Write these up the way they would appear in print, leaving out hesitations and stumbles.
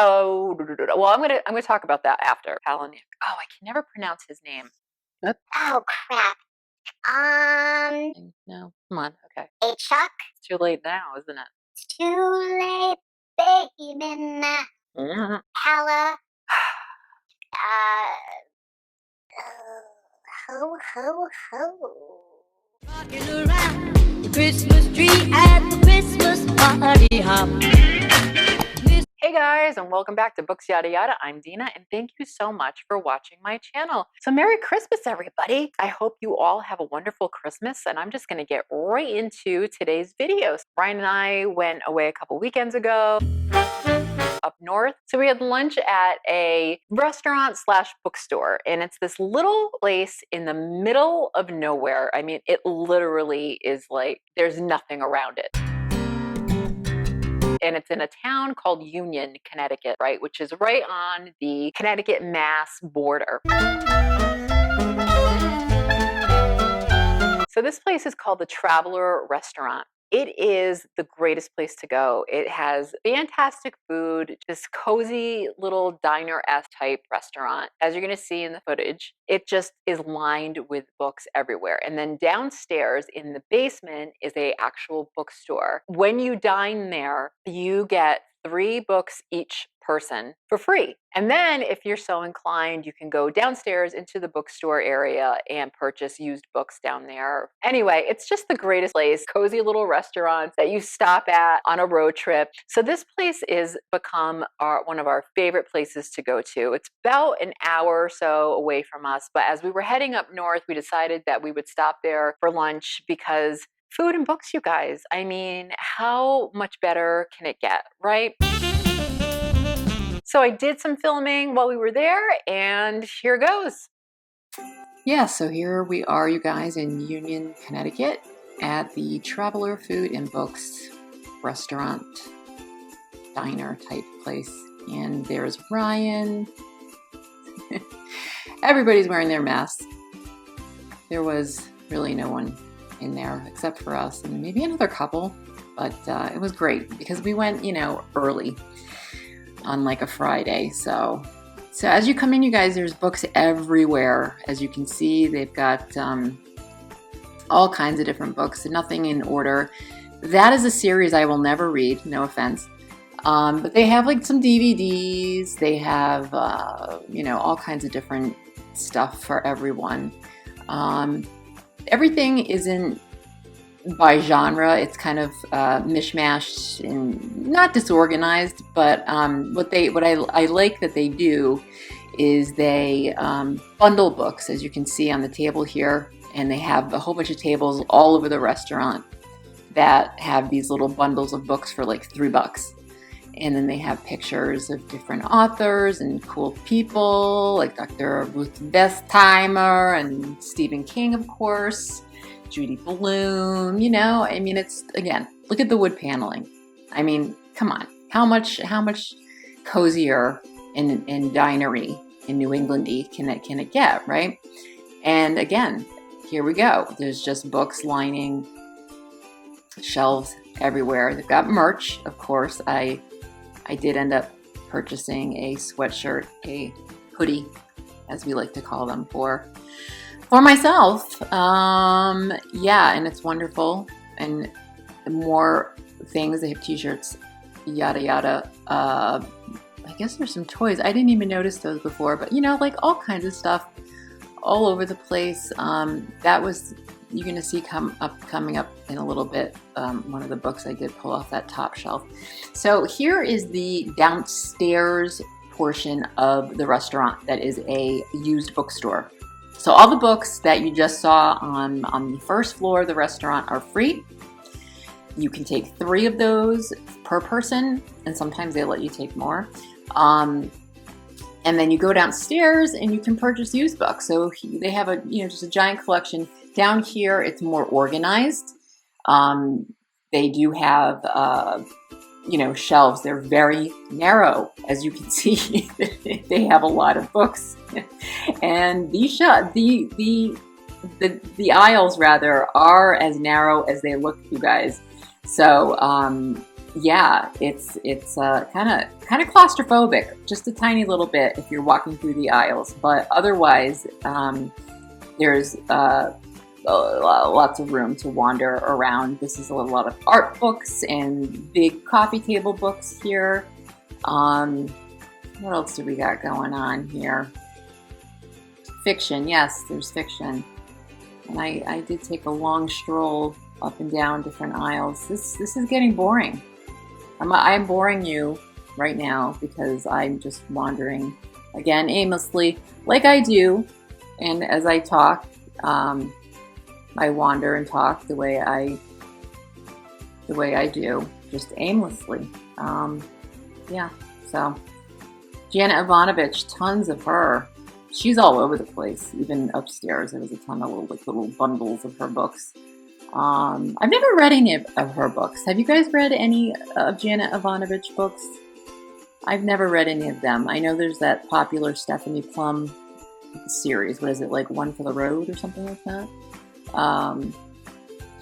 Oh, well, I'm gonna talk about that after. Palahniuk. Oh, I can never pronounce his name. Oh crap. No, come on. Okay, Hey Chuck. it's too late now, isn't it? It's too late, baby. Now. Mhm. Hella. Uh. Ho ho ho. Rocking around the Christmas tree at the Christmas party hop. Hey guys, and welcome back to Books Yada Yada. I'm Dina, and thank you so much for watching my channel. So Merry Christmas, everybody. I hope you all have a wonderful Christmas, and I'm just gonna get right into today's videos. Brian and I went away a couple weekends ago up north. So we had lunch at a restaurant slash bookstore, and it's this little place in the middle of nowhere. I mean, it literally is like there's nothing around it. And it's in a town called Union, Connecticut, right? Which is right on the Connecticut-Mass border. So this place is called the Traveler Restaurant. It is the greatest place to go. It has fantastic food, this cozy little diner-esque type restaurant. As you're gonna see in the footage, it just is lined with books everywhere. And then downstairs in the basement is an actual bookstore. When you dine there, you get 3 books each person for free. And then if you're so inclined, you can go downstairs into the bookstore area and purchase used books down there. Anyway, it's just the greatest place, cozy little restaurants that you stop at on a road trip. So this place is become one of our favorite places to go to. It's about an hour or so away from us, but as we were heading up north, we decided that we would stop there for lunch because food and books, you guys. I mean, how much better can it get, right? So I did some filming while we were there, and here goes. Yeah, so here we are, you guys, in Union, Connecticut at the Traveler Food and Books restaurant, diner type place. And there's Ryan. Everybody's wearing their masks. There was really no one in there except for us and maybe another couple, but it was great because we went, early on like a Friday. So as you come in, you guys, there's books everywhere. As you can see, they've got all kinds of different books, nothing in order. That is a series I will never read, no offense. But they have like some DVDs. They have, all kinds of different stuff for everyone. Everything isn't by genre. It's kind of mishmashed and not disorganized, but what I like that they do is they bundle books, as you can see on the table here, and they have a whole bunch of tables all over the restaurant that have these little bundles of books for like $3. And then they have pictures of different authors and cool people like Dr. Ruth Bestheimer and Stephen King, of course, Judy Blume, I mean, it's, again, look at the wood paneling. I mean, come on, how much cozier and dinery in New Englandy can it get, right? And again, here we go. There's just books lining shelves everywhere. They've got merch, of course. I did end up purchasing a sweatshirt, a hoodie, as we like to call them, for myself. Yeah, and it's wonderful. And more things, they have t-shirts, yada yada. I guess there's some toys. I didn't even notice those before, but like all kinds of stuff all over the place. That was, you're gonna see coming up in a little bit, one of the books I did pull off that top shelf. So here is the downstairs portion of the restaurant that is a used bookstore. So all the books that you just saw on the first floor of the restaurant are free. You can take 3 of those per person, and sometimes they let you take more. And then you go downstairs and you can purchase used books. So they have just a giant collection. Down here, it's more organized. They do have, shelves. They're very narrow, as you can see. They have a lot of books, and the aisles rather are as narrow as they look, you guys. So yeah, it's kind of claustrophobic, just a tiny little bit if you're walking through the aisles, but otherwise, there's lots of room to wander around. This is a lot of art books and big coffee table books here. Um, what else do we got going on here? Fiction, yes, there's fiction. And I did take a long stroll up and down different aisles. This is getting boring. I'm boring you right now because I'm just wandering again aimlessly, like I do. And as I talk, I wander and talk the way I do, just aimlessly. Yeah. So Janet Ivanovich, tons of her. She's all over the place. Even upstairs, there was a ton of little bundles of her books. I've never read any of her books. Have you guys read any of Janet Ivanovich books? I've never read any of them. I know there's that popular Stephanie Plum series. What is it, like One for the Road or something like that? Um,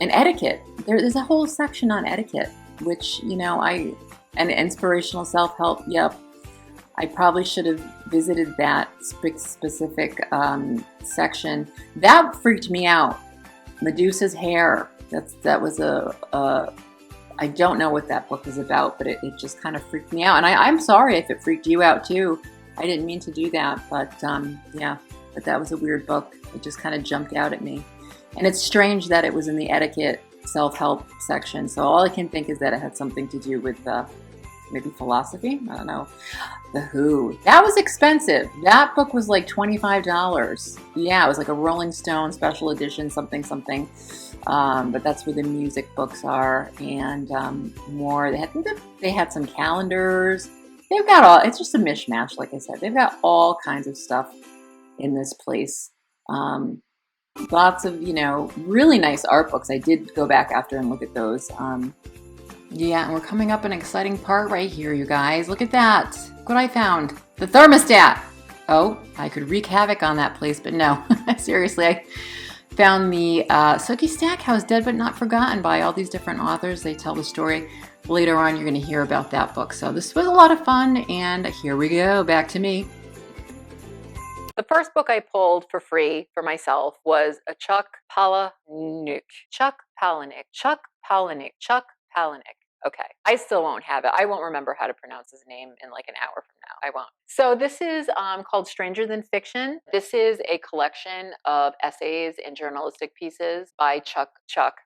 and etiquette. There's a whole section on etiquette, which, and inspirational self-help. Yep. I probably should have visited that specific section. That freaked me out. Medusa's hair. That was I don't know what that book is about, but it just kind of freaked me out. And I'm sorry if it freaked you out too. I didn't mean to do that, but yeah. But that was a weird book. It just kind of jumped out at me. And it's strange that it was in the etiquette self-help section. So all I can think is that it had something to do with maybe philosophy. I don't know. The Who. That was expensive. That book was like $25. Yeah, it was like a Rolling Stone special edition, something. But that's where the music books are, and more. They had some calendars. They've got all. It's just a mishmash, like I said. They've got all kinds of stuff in this place. Lots of really nice art books. I did go back after and look at those. Yeah, and we're coming up an exciting part right here, you guys. Look at that. Look what I found. The thermostat. Oh, I could wreak havoc on that place, but no. Seriously, I found the Sookie Stackhouse Dead But Not Forgotten by all these different authors. They tell the story. Later on, you're going to hear about that book. So this was a lot of fun, and here we go. Back to me. The first book I pulled for free for myself was a Chuck Palahniuk. Chuck Palahniuk. Okay, I still won't have it. I won't remember how to pronounce his name in like an hour from now. I won't. So this is called Stranger Than Fiction. This is a collection of essays and journalistic pieces by Chuck.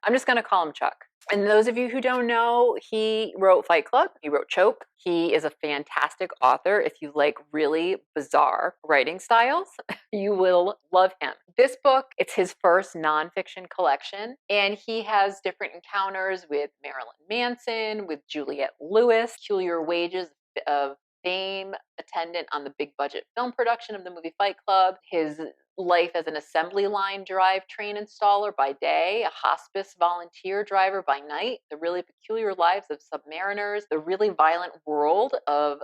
I'm just going to call him Chuck. And those of you who don't know, he wrote Fight Club. He wrote Choke. He is a fantastic author. If you like really bizarre writing styles, you will love him. This book, it's his first nonfiction collection, and he has different encounters with Marilyn Manson, with Juliette Lewis, peculiar wages of fame attendant on the big budget film production of the movie Fight Club, his life as an assembly line drivetrain installer by day, a hospice volunteer driver by night, the really peculiar lives of submariners, the really violent world of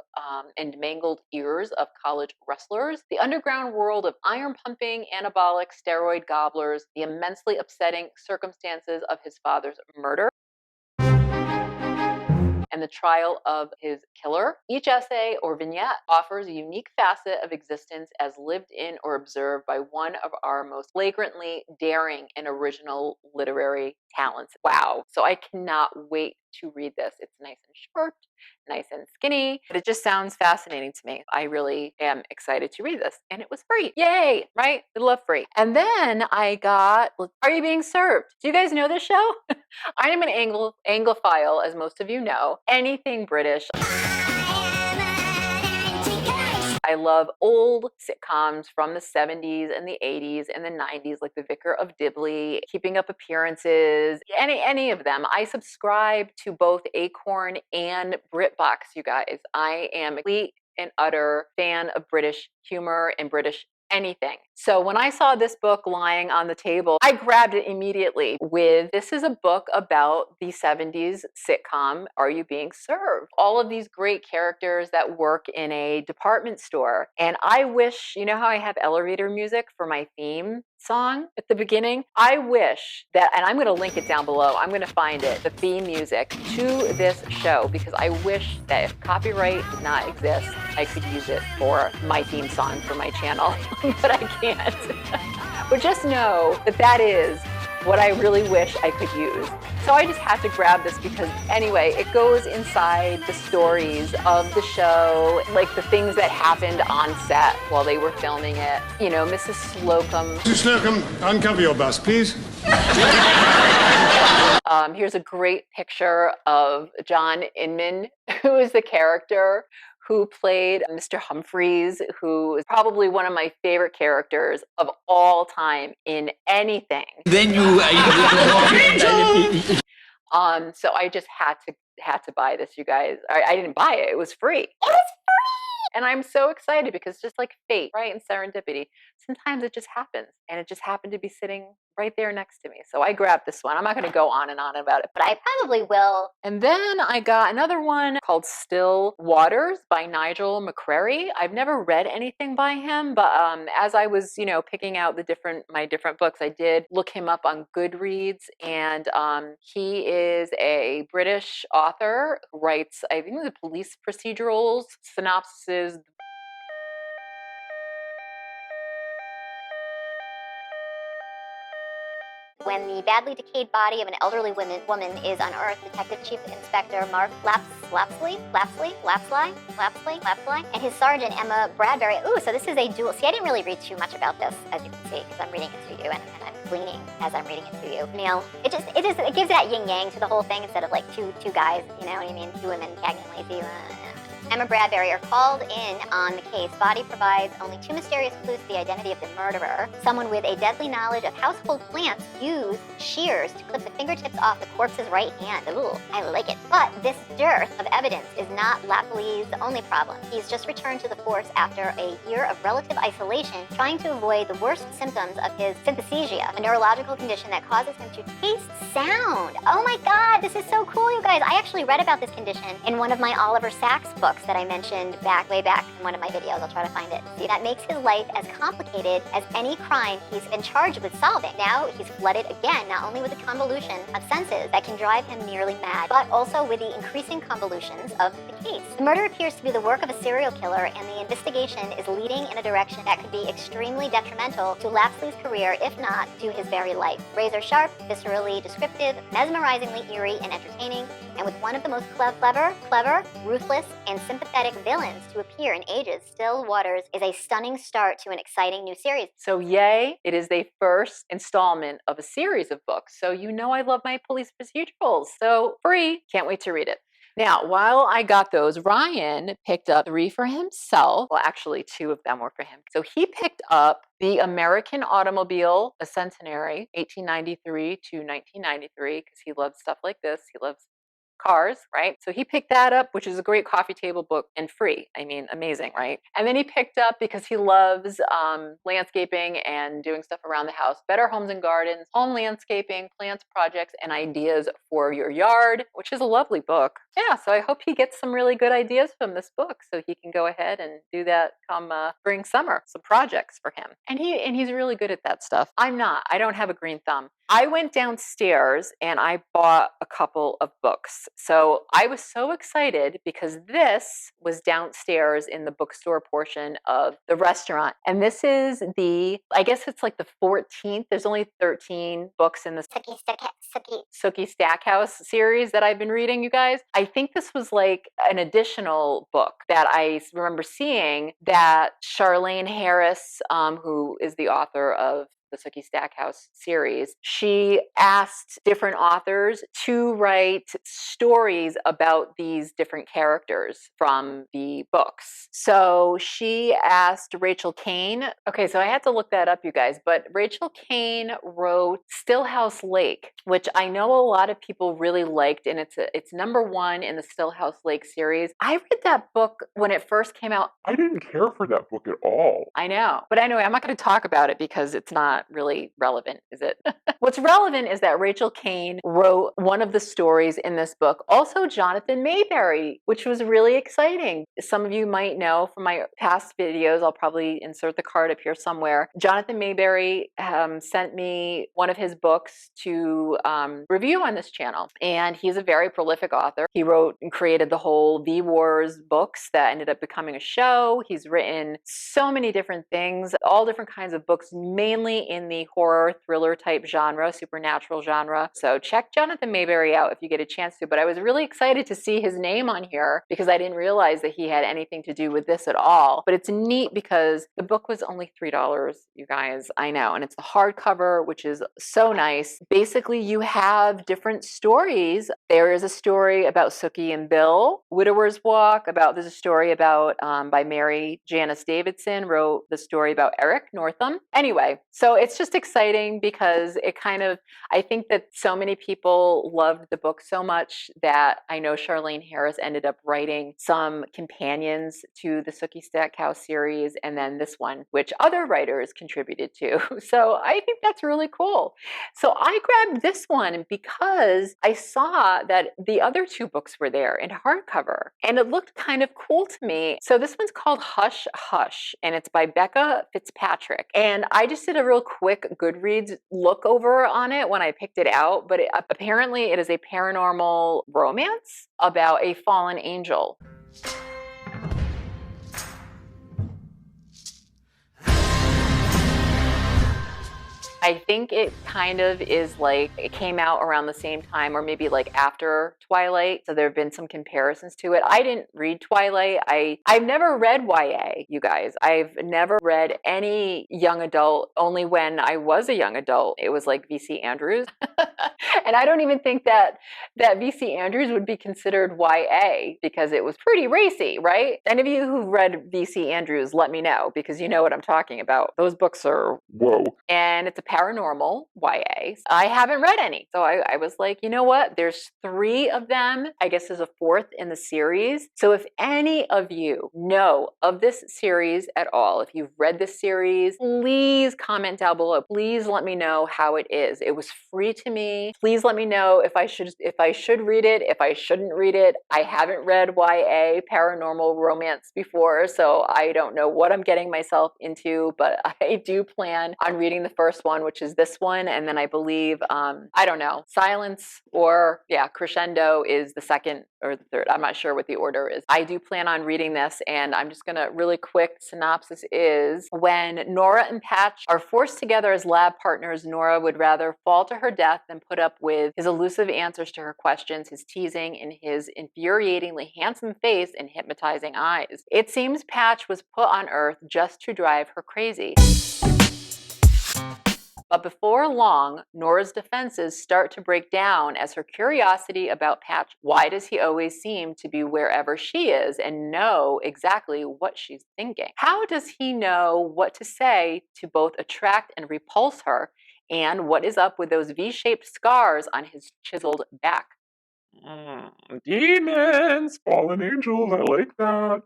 and mangled ears of college wrestlers, the underground world of iron pumping, anabolic steroid gobblers, the immensely upsetting circumstances of his father's murder, and the trial of his killer. Each essay or vignette offers a unique facet of existence as lived in or observed by one of our most flagrantly daring and original literary talents. Wow. So I cannot wait to read this. It's nice and short, nice and skinny, but it just sounds fascinating to me. I really am excited to read this, and it was free. Yay, right? We love free. And then I got Are You Being Served? Do you guys know this show? I am an Anglophile, as most of you know. Anything British. I love old sitcoms from the 70s and the 80s and the 90s, like The Vicar of Dibley, Keeping Up Appearances, any of them. I subscribe to both Acorn and BritBox, you guys. I am a complete and utter fan of British humor and British anything. So when I saw this book lying on the table, I grabbed it immediately this is a book about the 70s sitcom, Are You Being Served? All of these great characters that work in a department store. And I wish, you know how I have elevator music for my theme song at the beginning? I wish that, and I'm going to link it down below, I'm going to find it, the theme music to this show, because I wish that if copyright did not exist, I could use it for my theme song for my channel, but I can't. But just know that that is what I really wish I could use. So I just had to grab this because anyway, it goes inside the stories of the show, like the things that happened on set while they were filming it. You know, Mrs. Slocum. Mrs. Slocum, uncover your bus, please. Here's a great picture of John Inman, who is the character who played Mr. Humphreys, who is probably one of my favorite characters of all time in anything. Then you So I just had to buy this, you guys. I didn't buy it; it was free. It was And I'm so excited because just like fate, right, and serendipity, sometimes it just happens, and it just happened to be sitting right there next to me. So I grabbed this one. I'm not going to go on and on about it, but I probably will. And then I got another one called Still Waters by Nigel McCrary. I've never read anything by him, but as I was, picking out my different books, I did look him up on Goodreads, and he is a British author who writes, I think, the police procedurals, synopsises. When the badly decayed body of an elderly woman is unearthed, Detective Chief Inspector Mark Lapsley, and his sergeant Emma Bradbury. Ooh, so this is a duel. See, I didn't really read too much about this, as you can see, because I'm reading it to you, and I'm gleaning as I'm reading it to you. Neil, it gives that yin yang to the whole thing instead of like two guys, you know what I mean? Two women tagging lazy. Emma Bradbury are called in on the case. Body provides only two mysterious clues to the identity of the murderer. Someone with a deadly knowledge of household plants used shears to clip the fingertips off the corpse's right hand. Ooh, I like it. But this dearth of evidence is not Lapsley's only problem. He's just returned to the force after a year of relative isolation, trying to avoid the worst symptoms of his synesthesia, a neurological condition that causes him to taste sound. Oh my God, this is so cool, you guys. I actually read about this condition in one of my Oliver Sacks books that I mentioned way back in one of my videos. I'll try to find it. See, that makes his life as complicated as any crime he's been charged with solving. Now he's flooded again, not only with the convolution of senses that can drive him nearly mad, but also with the increasing convolutions of the case. The murder appears to be the work of a serial killer, and the investigation is leading in a direction that could be extremely detrimental to Lapsley's career, if not to his very life. Razor sharp, viscerally descriptive, mesmerizingly eerie and entertaining, and with one of the most clever, ruthless, and sympathetic villains to appear in ages, Still Waters is a stunning start to an exciting new series. So yay, it is the first installment of a series of books. So I love my police procedurals. So free, can't wait to read it. Now, while I got those, Ryan picked up 3 for himself. Well, actually, 2 of them were for him. So he picked up The American Automobile, a Centenary, 1893 to 1993, because he loves stuff like this. He loves cars, right? So he picked that up, which is a great coffee table book and free. I mean, amazing, right? And then he picked up, because he loves landscaping and doing stuff around the house, Better Homes and Gardens, Home Landscaping, Plants, Projects, and Ideas for Your Yard, which is a lovely book. Yeah, so I hope he gets some really good ideas from this book so he can go ahead and do that come spring, summer, some projects for him. And he's really good at that stuff. I'm not. I don't have a green thumb. I went downstairs and I bought a couple of books. So I was so excited because this was downstairs in the bookstore portion of the restaurant. And this is I guess it's like the 14th. There's only 13 books in the Sookie Stackhouse series that I've been reading, you guys. I think this was like an additional book that I remember seeing that Charlene Harris, who is the author of the the Sookie Stackhouse series, she asked different authors to write stories about these different characters from the books. So she asked Rachel Kane. Okay, so I had to look that up, you guys, but Rachel Kane wrote Stillhouse Lake, which I know a lot of people really liked, and it's number one in the Stillhouse Lake series. I read that book when it first came out. I didn't care for that book at all. I know. But anyway, I'm not going to talk about it because it's not really relevant, is it? What's relevant is that Rachel Kane wrote one of the stories in this book. Also, Jonathan Mayberry, which was really exciting. Some of you might know from my past videos, I'll probably insert the card up here somewhere. Jonathan Mayberry sent me one of his books to review on this channel. And he's a very prolific author. He wrote and created the whole V-Wars books that ended up becoming a show. He's written so many different things, all different kinds of books, mainly in the horror thriller type genre, supernatural genre. So check Jonathan Mayberry out if you get a chance to. But I was really excited to see his name on here because I didn't realize that he had anything to do with this at all. But it's neat because the book was only $3, you guys. I know. And it's the hardcover, which is so nice. Basically, you have different stories. There is a story about Sookie and Bill, Widower's Walk, there's a story about by Mary Janice Davidson, wrote the story about Eric Northam. Anyway, so it's just exciting because it kind of, I think that so many people loved the book so much that I know Charlaine Harris ended up writing some companions to the Sookie Stackhouse series, and then this one, which other writers contributed to. So I think that's really cool. So I grabbed this one because I saw that the other two books were there in hardcover, and it looked kind of cool to me. So this one's called Hush Hush, and it's by Becca Fitzpatrick. And I just did a real quick Goodreads look over on it when I picked it out, but apparently it is a paranormal romance about a fallen angel. I think it kind of is like it came out around the same time or maybe like after Twilight. So there have been some comparisons to it. I didn't read Twilight. I've never read YA, you guys. I've never read any young adult, only when I was a young adult. It was like VC Andrews. And I don't even think that VC Andrews would be considered YA because it was pretty racy, right? Any of you who've read VC Andrews, let me know because you know what I'm talking about. Those books are whoa. And it's a paranormal YA. I haven't read any. So I was like, you know what? There's 3 of them. I guess there's a 4th in the series. So if any of you know of this series at all, if you've read this series, please comment down below. Please let me know how it is. It was free to me. Please let me know if I should read it, if I shouldn't read it. I haven't read YA paranormal romance before, so I don't know what I'm getting myself into, but I do plan on reading the first one, which is this one, and then I believe, I don't know, Silence or, Crescendo is the second or the third. I'm not sure what the order is. I do plan on reading this, and I'm just gonna really quick synopsis is, when Nora and Patch are forced together as lab partners, Nora would rather fall to her death than put up with his elusive answers to her questions, his teasing, and his infuriatingly handsome face and hypnotizing eyes. It seems Patch was put on Earth just to drive her crazy. But before long, Nora's defenses start to break down as her curiosity about Patch. Why does he always seem to be wherever she is and know exactly what she's thinking? How does he know what to say to both attract and repulse her? And what is up with those V-shaped scars on his chiseled back? Demons, fallen angels, I like that.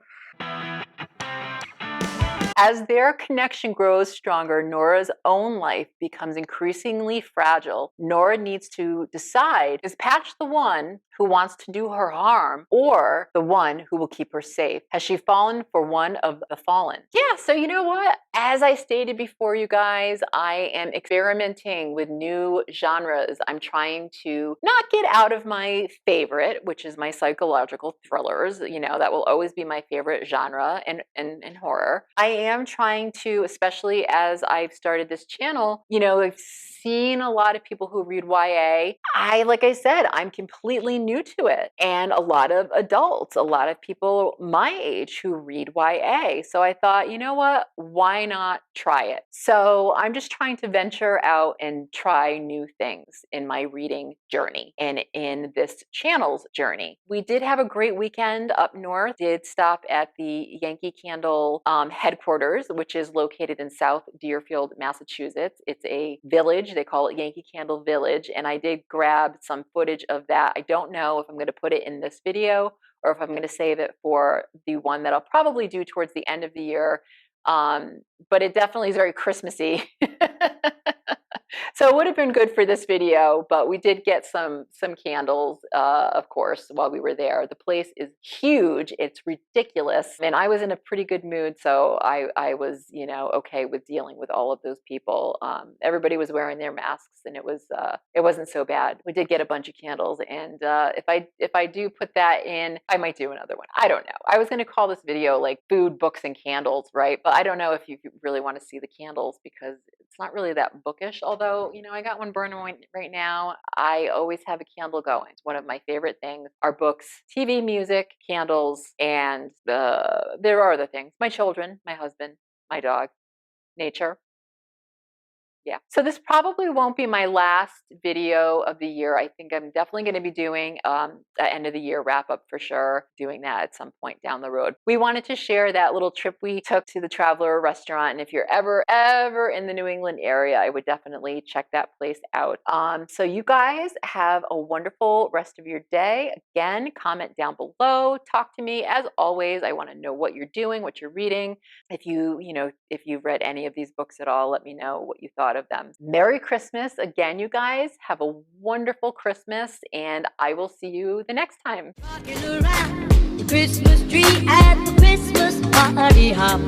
As their connection grows stronger, Nora's own life becomes increasingly fragile. Nora needs to decide, is Patch the one who wants to do her harm or the one who will keep her safe? Has she fallen for one of the fallen? Yeah, so you know what? As I stated before, you guys, I am experimenting with new genres. I'm trying to not get out of my favorite, which is my psychological thrillers. You know, that will always be my favorite genre in horror. I am trying to, especially as I've started this channel, you know, I've seen a lot of people who read YA. Like I said, I'm completely new new to it, and a lot of adults, a lot of people my age who read YA. So I thought, you know what? Why not try it? So I'm just trying to venture out and try new things in my reading journey and in this channel's journey. We did have a great weekend up north. Did stop at the Yankee Candle headquarters, which is located in South Deerfield, Massachusetts. It's a village. They call it Yankee Candle Village. And I did grab some footage of that. I don't know if I'm going to put it in this video or if I'm going to save it for the one that I'll probably do towards the end of the year. But it definitely is very Christmassy. So it would have been good for this video, but we did get some candles, of course, while we were there. The place is huge. It's ridiculous. And I was in a pretty good mood, so I was, you know, okay with dealing with all of those people. Everybody was wearing their masks, and it wasn't so bad. We did get a bunch of candles, and if I do put that in, I might do another one. I don't know. I was going to call this video like food, books, and candles, right? But I don't know if you really want to see the candles because it's not really that bookish, although, you know, I got one burning right now. I always have a candle going. It's one of my favorite things are books, TV, music, candles, and there are other things. My children, my husband, my dog, nature. Yeah. So this probably won't be my last video of the year. I think I'm definitely going to be doing an end of the year wrap up for sure, doing that at some point down the road. We wanted to share that little trip we took to the Traveler restaurant. And if you're ever in the New England area, I would definitely check that place out. So you guys have a wonderful rest of your day. Again, comment down below, talk to me. As always, I want to know what you're doing, what you're reading. If you've read any of these books at all, let me know what you thought of them. Merry Christmas again, you guys. Have a wonderful Christmas, and I will see you the next time. Rocking around the Christmas tree at the Christmas party hop.